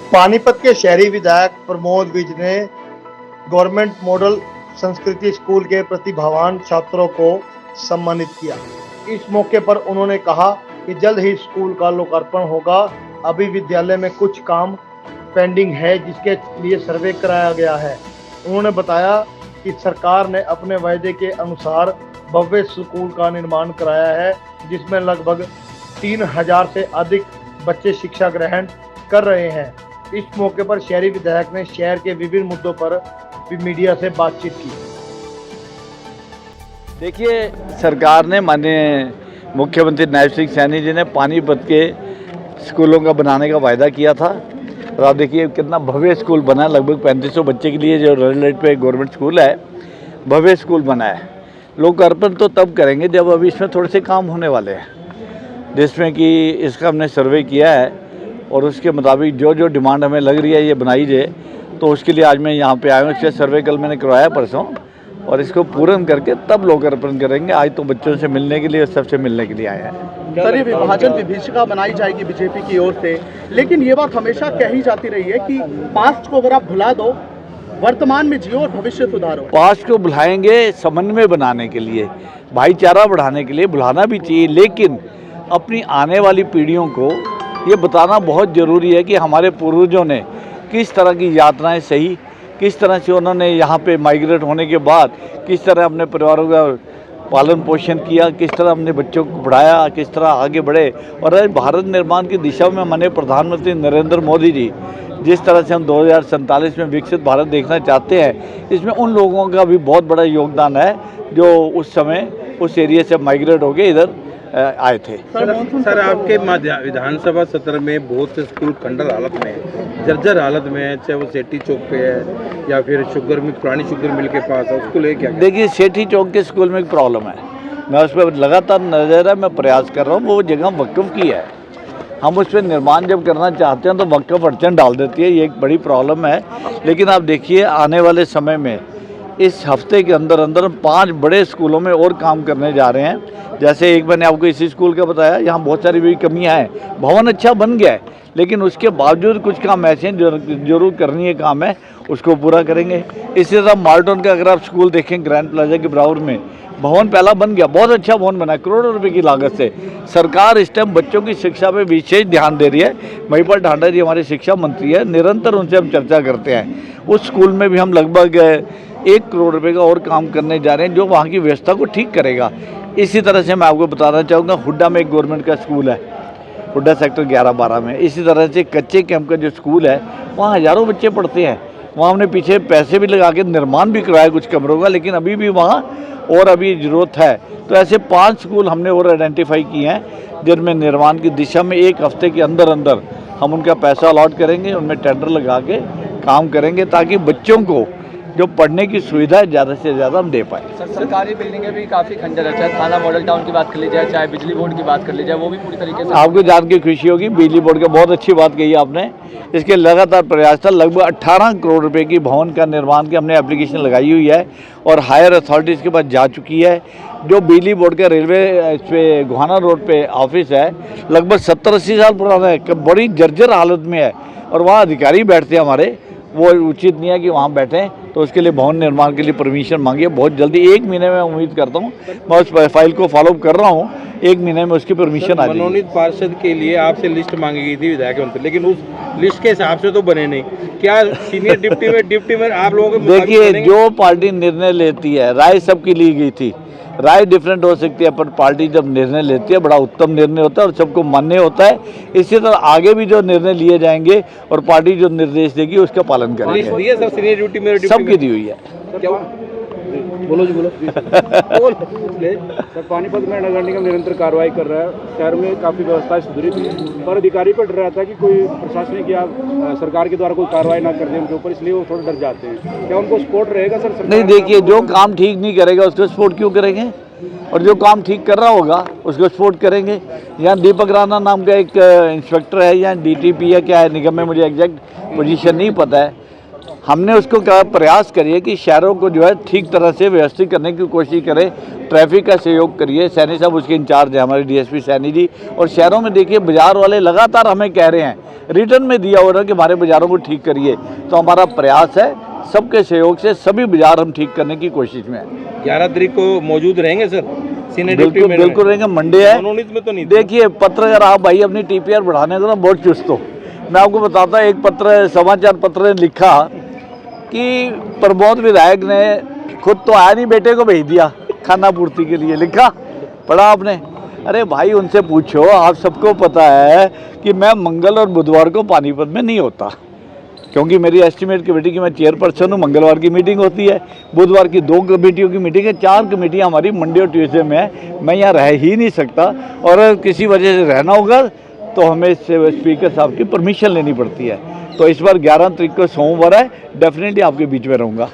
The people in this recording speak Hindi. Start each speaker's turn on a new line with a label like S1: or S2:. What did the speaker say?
S1: पानीपत के शहरी विधायक प्रमोद विज ने गवर्नमेंट मॉडल संस्कृति स्कूल के प्रतिभावान छात्रों को सम्मानित किया। इस मौके पर उन्होंने कहा कि जल्द ही स्कूल का लोकार्पण होगा। अभी विद्यालय में कुछ काम पेंडिंग है जिसके लिए सर्वे कराया गया है। उन्होंने बताया कि सरकार ने अपने वायदे के अनुसार भव्य स्कूल का निर्माण कराया है जिसमें लगभग 3000 से अधिक बच्चे शिक्षा ग्रहण कर रहे हैं। इस मौके पर शहरी विधायक ने शहर के विभिन्न मुद्दों पर भी मीडिया से बातचीत की।
S2: देखिए, सरकार ने माननीय मुख्यमंत्री नायब सिंह सैनी जी ने पानीपत के स्कूलों का बनाने का वायदा किया था और आप देखिए कितना भव्य स्कूल बना है। लगभग 3500 बच्चे के लिए जो रेड लाइट पे गवर्नमेंट स्कूल है, भव्य स्कूल बना है। लोकार्पण तो तब करेंगे जब अभी इसमें थोड़े से काम होने वाले हैं, जिसमें कि इसका हमने सर्वे किया है और उसके मुताबिक जो जो डिमांड हमें लग रही है ये बनाई जाए, तो उसके लिए आज मैं यहाँ पे आया हूँ। इसका सर्वे कल मैंने करवाया परसों और इसको पूर्ण करके तब लोकार्पण करेंगे। आज तो बच्चों से मिलने के लिए, सबसे मिलने के लिए आए हैं।
S3: सर, ये विभाजन विभीषिका बनाई जाएगी बीजेपी की ओर से, लेकिन ये बात हमेशा कही जाती रही है कि पास्ट को अगर आप भुला दो, वर्तमान में जियो और भविष्य सुधारो।
S2: पास्ट को भुलाएंगे समन्वय बनाने के लिए, भाईचारा बढ़ाने के लिए भुलाना भी चाहिए, लेकिन अपनी आने वाली पीढ़ियों को ये बताना बहुत ज़रूरी है कि हमारे पूर्वजों ने किस तरह की यात्राएं सही, किस तरह से उन्होंने यहाँ पे माइग्रेट होने के बाद किस तरह अपने परिवारों का पालन पोषण किया, किस तरह अपने बच्चों को पढ़ाया, किस तरह आगे बढ़े। और आज भारत निर्माण की दिशा में माननीय प्रधानमंत्री नरेंद्र मोदी जी जिस तरह से हम 2047 में विकसित भारत देखना चाहते हैं, इसमें उन लोगों का भी बहुत बड़ा योगदान है जो उस समय उस एरिया से माइग्रेट होकर इधर आए थे।
S4: सर, आपके विधानसभा सत्र में बहुत से स्कूल खंडर हालत में है, जर्जर हालत में है, चाहे वो सेठी चौक पे है या फिर शुगर मिल, पुरानी शुगर मिल के पास है, उसको ले क्या?
S2: देखिए, सेठी चौक के स्कूल में एक प्रॉब्लम है, मैं उस पर लगातार नजर है, मैं प्रयास कर रहा हूँ। वो जगह वक्फ की है, हम उस पर निर्माण जब करना चाहते हैं तो वक्फ अड़चन डाल देती है, ये एक बड़ी प्रॉब्लम है। लेकिन आप देखिए, आने वाले समय में इस हफ्ते के अंदर अंदर 5 बड़े स्कूलों में और काम करने जा रहे हैं। जैसे एक मैंने आपको इसी स्कूल का बताया, यहाँ बहुत सारी भी कमियाँ हैं। भवन अच्छा बन गया है, लेकिन उसके बावजूद कुछ काम ऐसे हैं जरूर करनी है, काम है, उसको पूरा करेंगे। इसी तरह माल्टन का अगर आप स्कूल देखें, ग्रैंड प्लाजा के बराबर में भवन पहला बन गया, बहुत अच्छा भवन बना है, करोड़ों रुपए की लागत से। सरकार इस टाइम बच्चों की शिक्षा पे विशेष ध्यान दे रही है। महिपाल ढांडा जी हमारे शिक्षा मंत्री है, निरंतर उनसे हम चर्चा करते हैं। उस स्कूल में भी हम लगभग 1 करोड़ रुपए का और काम करने जा रहे हैं जो वहाँ की व्यवस्था को ठीक करेगा। इसी तरह से मैं आपको बताना चाहूँगा, हुड्डा में एक गवर्नमेंट का स्कूल है, हुड्डा सेक्टर 11-12 में। इसी तरह से कच्चे कैंप का जो स्कूल है, वहाँ हज़ारों बच्चे पढ़ते हैं। वहाँ हमने पीछे पैसे भी लगा के निर्माण भी करवाया कुछ कमरों का, लेकिन अभी भी वहाँ और अभी ज़रूरत है। तो ऐसे 5 स्कूल हमने और आइडेंटिफाई किए हैं जिनमें निर्माण की दिशा में 1 हफ्ते के अंदर अंदर हम उनका पैसा अलॉट करेंगे, उनमें टेंडर लगा के काम करेंगे ताकि बच्चों को जो पढ़ने की सुविधा ज़्यादा से ज़्यादा हम दे पाए।
S5: सर, सरकारी बिल्डिंगें भी काफ़ी खंडर है, चाहे थाना मॉडल टाउन की बात कर ली जाए, चाहे बिजली बोर्ड की बात कर ली जाए, वो भी पूरी तरीके से।
S2: आपको जान के खुशी होगी, बिजली बोर्ड का बहुत अच्छी बात कही आपने। इसके लगातार प्रयास था, लगभग 18 करोड़ रुपए की भवन का निर्माण की हमने एप्लीकेशन लगाई हुई है और हायर अथॉरिटीज़ के पास जा चुकी है। जो बिजली बोर्ड का रेलवे इस पे गोहाना रोड पे ऑफिस है, लगभग 70-80 साल पुराना है, बड़ी जर्जर हालत में है और वहाँ अधिकारी बैठते हैं हमारे, वो उचित नहीं है कि वहाँ बैठें। तो उसके लिए भवन निर्माण के लिए परमिशन मांगी है बहुत जल्दी, 1 महीने में उम्मीद करता हूँ। मैं उस फाइल को फॉलो कर रहा हूँ, 1 महीने में उसकी परमिशन आ जाएगी।
S4: मनोनीत पार्षद के लिए आपसे लिस्ट मांगी गई थी विधायक मंत्री, लेकिन उस लिस्ट के हिसाब से तो बने नहीं। क्या सीनियर डिप्टी में आप लोगों के
S2: देखिए, जो पार्टी निर्णय लेती है, राय सबकी ली गई थी, राय डिफरेंट हो सकती है, पर पार्टी जब निर्णय लेती है बड़ा उत्तम निर्णय होता है और सबको मान्य होता है। इसी तरह आगे भी जो निर्णय लिए जाएंगे और पार्टी जो निर्देश देगी उसका पालन करेंगे। सबकी दी हुई है।
S3: बोलो जी, बोलो। सर, पानीपत में नगर निगम निरंतर कार्रवाई कर रहा है, शहर में काफ़ी व्यवस्था सुधरी थी, पर अधिकारी पर डर रहता है कि कोई प्रशासनिक या सरकार के द्वारा कोई कार्रवाई ना कर दे उनके ऊपर, इसलिए वो थोड़ा डर जाते हैं। क्या उनको सपोर्ट रहेगा सर?
S2: नहीं, देखिए, जो काम ठीक नहीं करेगा उसको सपोर्ट क्यों करेंगे, और जो काम ठीक कर रहा होगा उसको सपोर्ट करेंगे। यहाँ दीपक राणा नाम का एक इंस्पेक्टर है, या DTP है क्या है निगम में, मुझे एग्जैक्ट पोजीशन नहीं पता है, हमने उसको क्या प्रयास करिए कि शहरों को जो है ठीक तरह से व्यवस्थित करने की कोशिश करें, ट्रैफिक का सहयोग करिए। सैनी साहब उसके इंचार्ज हैं, हमारे डीएसपी सैनी जी। और शहरों में देखिए बाज़ार वाले लगातार हमें कह रहे हैं, रिटर्न में दिया हो रहा है कि हमारे बाज़ारों को ठीक करिए। तो हमारा प्रयास है, सबके सहयोग से सभी बाज़ार हम ठीक करने की कोशिश में हैं।
S4: 11 तारीख को मौजूद रहेंगे सर?
S2: बिल्कुल बिल्कुल रहेंगे, मंडे है।
S4: मनोनीत में तो नहीं
S2: देखिए पत्रकार आप भाई अपनी टीपीआर बढ़ाने को ना बहुत चुस्त हो। मैं आपको बताता, एक पत्र समाचार पत्र ने लिखा कि प्रमोद विधायक ने खुद तो आया नहीं, बेटे को भेज दिया खाना पूर्ति के लिए। लिखा, पढ़ा आपने? अरे भाई उनसे पूछो, आप सबको पता है कि मैं मंगल और बुधवार को पानीपत में नहीं होता, क्योंकि मेरी एस्टीमेट कमेटी की मैं चेयरपर्सन हूँ। मंगलवार की मीटिंग होती है, बुधवार की 2 कमेटियों की मीटिंग है, 4 कमेटियाँ हमारी मंडे और ट्यूसडे में है। मैं यहाँ रह ही नहीं सकता, और अगर किसी वजह से रहना होगा तो हमें स्पीकर साहब की परमिशन लेनी पड़ती है। तो इस बार 11 तारीख को सोमवार है, डेफिनेटली आपके बीच में रहूँगा।